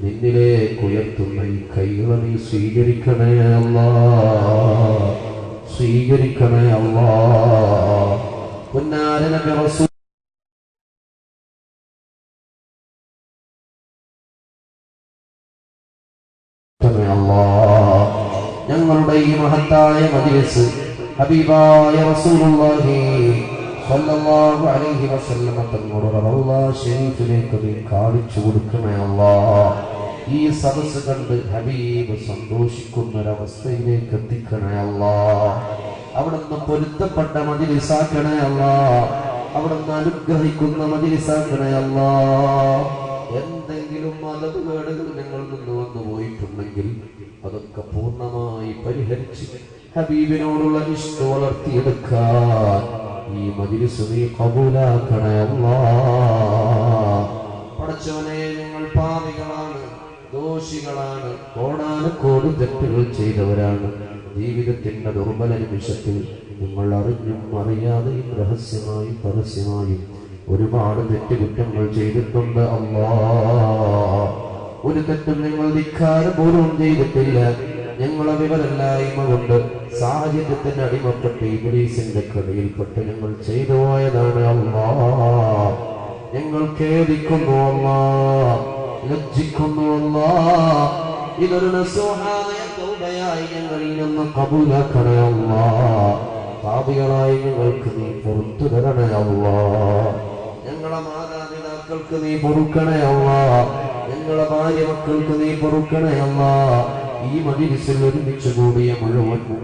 നിന്നിലേക്ക് ഉയർത്തുന്ന ഈ കൈകളെ നീ സ്വീകരിക്കണേ അല്ലാ, സ്വീകരിക്കണേ അല്ലാ. പുന്നാര നബി റസൂൽ ഞങ്ങളുടെ ഈ മഹത്തായ മജ്‌ലിസ് ഹബീബായ റസൂലുള്ളാഹി സ്വല്ലല്ലാഹു അലൈഹി വസല്ലം തങ്ങളുടെ റൗള ശരീഫിലേക്ക് നീ കാണിച്ചു കൊടുക്കണേ അല്ലാഹ്. ഈ സദസ്സ് കണ്ട് ഹബീബ് സന്തോഷിക്കുന്ന ഒരവസ്ഥയിലേക്ക് എത്തിക്കണേ അല്ലാഹ്. അവിടുന്ന് പൊരുത്തപ്പെട്ട മജ്‌ലിസാക്കണേ അല്ലാഹ്, അവിടുന്ന് അനുഗ്രഹിക്കുന്ന മജ്‌ലിസാക്കണേ അല്ലാഹ്. എന്തെങ്കിലും മതകേടുകൾ ഞങ്ങളിൽ നിന്ന് വന്നു പോയിട്ടുണ്ടെങ്കിൽ അതൊക്കെ പൂർണ്ണമായി പരിഹരിച്ച് ഹബീബിനോടുള്ള ഇഷ്ടം വളർത്തിയെടുക്കാൻ ഈ മജ്‌ലിസ് നീ ഖബൂലാക്കണേ അല്ലാഹ്. പടച്ചവനെ, ഞങ്ങൾ പാപികളാണ്, ദോഷികളാണ്, കോടാനുകോടി തെറ്റുകൾ ചെയ്തവരാണ്. ജീവിതത്തിന്റെ ദുർബല നിമിഷത്തിൽ നിങ്ങൾ അറിഞ്ഞും അറിയാതെയും രഹസ്യമായും പരസ്യമായും ഒരുപാട് തെറ്റുകുറ്റങ്ങൾ ചെയ്തിട്ടുണ്ട് അല്ലാഹ്. ഒരു തെറ്റും നിങ്ങൾ ധിക്കാരപൂർവ്വം ചെയ്തിട്ടില്ല. ഞങ്ങളെ വിവരമില്ലായ്മ കൊണ്ട് സാഹചര്യത്തിന് അടിമപ്പെട്ട് ഇബ്ലീസിന്റെ കടിയിൽപ്പെട്ട് ഞങ്ങൾ ചെയ്തു പോയതാണ് അല്ലാഹ്. ഞങ്ങൾ ഖേദിക്കുന്നു അല്ലാഹ്, ലജ്ജിക്കുന്നു അല്ലാഹ്. ഇതൊരു നസൂഹായ തൗബയായി ഞങ്ങളിൽ നിന്ന് ഖബൂലാക്കണേ അല്ലാഹ്. പാപികളായി ഞങ്ങൾക്ക് നീ പുറത്തു തരണേ അല്ലാഹ്. ഞങ്ങളെ മാതാപിതാക്കൾക്ക് നീ പൊറുക്കണേ അല്ലാഹ്, ഞങ്ങളെ ഭാര്യ മക്കൾക്ക് നീ പൊറുക്കണേ അല്ലാഹ്. ഈ മജ്‌ലിസിൽ ഒരുമിച്ച് കൂടിയ മുഴുവൻ